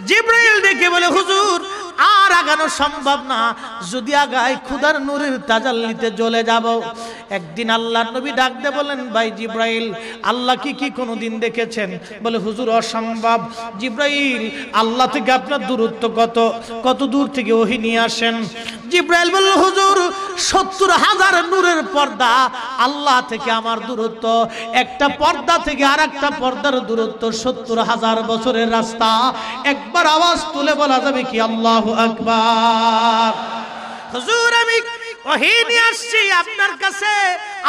জিবরাইল ডেকে বলে হুজুর আর আগানো সম্ভব না, যদি আগাই খোদার নূরের তাজাল্লিতে জ্বলে যাব। একদিন আল্লাহর নবী ডাক দিয়ে বলেন, ভাই জিবরাইল, আল্লাহ কি কোনোদিন দেখেছেন? বলে হুজুর অসম্ভব। জিবরাইল, আল্লাহ থেকে আপনার দূরত্ব কত দূর থেকে ওহী নিয়ে আসেন? জিবরাইল বলল, হুজুর ৭০,০০০ নূরের পর্দা আল্লাহ থেকে আমার দূরত্ব, একটা পর্দা থেকে আর একটা পর্দার দূরত্ব ৭০,০০০ বছরের রাস্তা। একবার আওয়াজ তুলে বলা যাবে কি আল্লাহু আকবার? হুজুর আমি ওহী নিয়ে আসছি আপনার কাছে,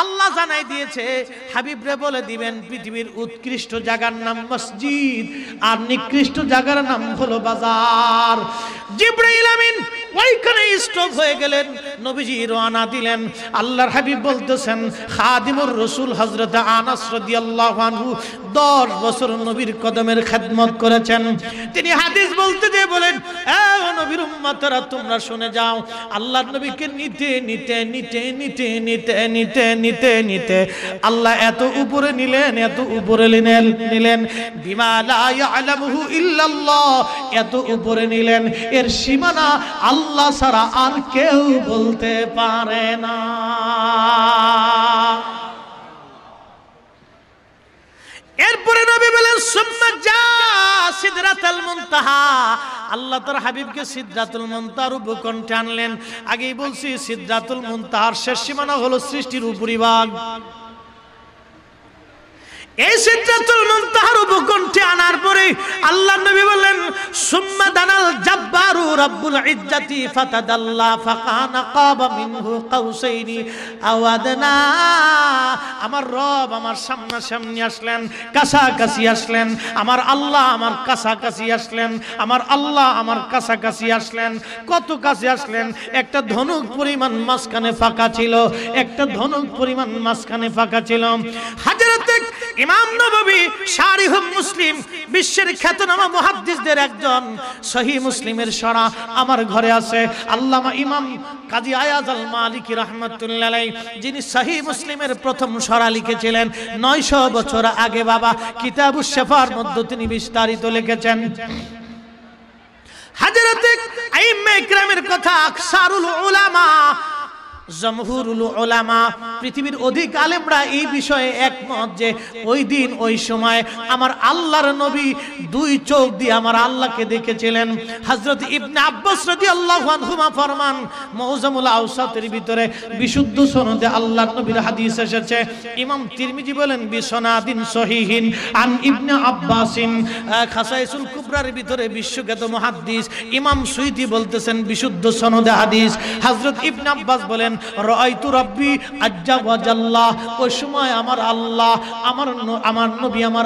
আল্লাহ জানাই দিয়েছে হাবিব রে বলে দিবেন পৃথিবীর উৎকৃষ্ট জায়গার নাম মসজিদ আর নিকৃষ্ট জায়গার নাম হলো বাজার। জিবরাইল আমিন ওইখানে স্টপ হয়ে গেলেন, নবীজি রওনা দিলেন। আল্লাহর হাবিব বলতেছেন, খাদিমুর রাসূল হযরত আনাস রাদিয়াল্লাহু আনহু 10 বছর নবীর কদমের খেদমত করেছেন। তিনি হাদিস বলতে যে বলেন, এ নবীর উম্মতরা তোমরা শুনে যাও, আল্লাহর নবীকে নিতে নিতে নিতে নিতে নিতে নিতে নিতে নিতে আল্লাহ এত উপরে নিলেন, এত উপরে নিলেন, বিমা লা ইয়ালামুহু ইল্লাল্লাহ, এত উপরে নিলেন এর সীমানা আল্লাহ ছাড়া আর কেউ বলতে পারে না। এরপরে নবী বলেন, সুম্মা জা সিদরাতুল মুনতাহা, আল্লাহ তার হাবিবকে সিদরাতুল মুনতাহার উপকণ্ঠে আনলেন। আগেই বলছি সিদরাতুল মুনতাহার শেষ সীমানা হলো সৃষ্টির উপরিভাগ। এই সিদরাতুল মুনতাহার উপকণ্ঠে আনার পরে আল্লাহর নবী বললেন, সুম্মা দানাল জাব্বারু রাব্বুল ইজ্জাতি ফাতাদাল্লা ফাকানা কাবা মিনহু কাউসাইনি আও আদনা। আমার রব আমার সামনাসামনি আসলেন, কাছাকাছি আসলেন, আমার আল্লাহ আমার কাছাকাছি আসলেন, আমার আল্লাহ আমার কাছাকাছি আসলেন। কত কাছে আসলেন? একটা ধনুক পরিমাণ মাঝখানে ফাঁকা ছিল, একটা ধনুক পরিমাণ মাঝখানে ফাঁকা ছিল। হযরত ইমাম নববী শারিহ মুসলিম, বিশ্বের খ্যাতনামা মুহাদ্দিসদের একজন, সহিহ মুসলিমের শরা আমার ঘরে আছে। আল্লামা ইমাম কাজী আয়াজ আল মালিকি রাহমাতুল্লাহ আলাইহি, যিনি সহিহ মুসলিমের প্রথম শরা লিখেছিলেন 900 বছর আগে, বাবা কিতাবুশ শিফার মধ্যে তিনি বিস্তারিত লিখেছেন। হযরত আইম্মে ইকরামের কথা, আকসারুল উলামা, জমহুরুল উলামা, পৃথিবীর অধিক আলেমরা এই বিষয়ে একমত যে ওই দিন ওই সময় আমার আল্লাহর নবী 2 চোখ দিয়ে আমার আল্লাহকে দেখেছিলেন। হযরত ইবনে আব্বাস রাদিয়াল্লাহু আনহুমা ফরমান, মুআজ্জামুল আওসাতের ভিতরে বিশুদ্ধ সনদে আল্লাহর নবীর হাদিস এসেছে। ইমাম তিরমিজি বলেন বিসনাদিন সহিহিন আন ইবনে আব্বাসিন, খাসাইসুল কুবরার ভিতরে বিশ্বখ্যাত মুহাদ্দিস ইমাম সুয়ুতি বলতেছেন বিশুদ্ধ সনদে হাদিস। হযরত ইবনে আব্বাস বলেন, রাআইতু রাব্বি আজ্জা ওয়া জাল্লা, ওই সময় আমার আল্লাহ আমার নবী আমার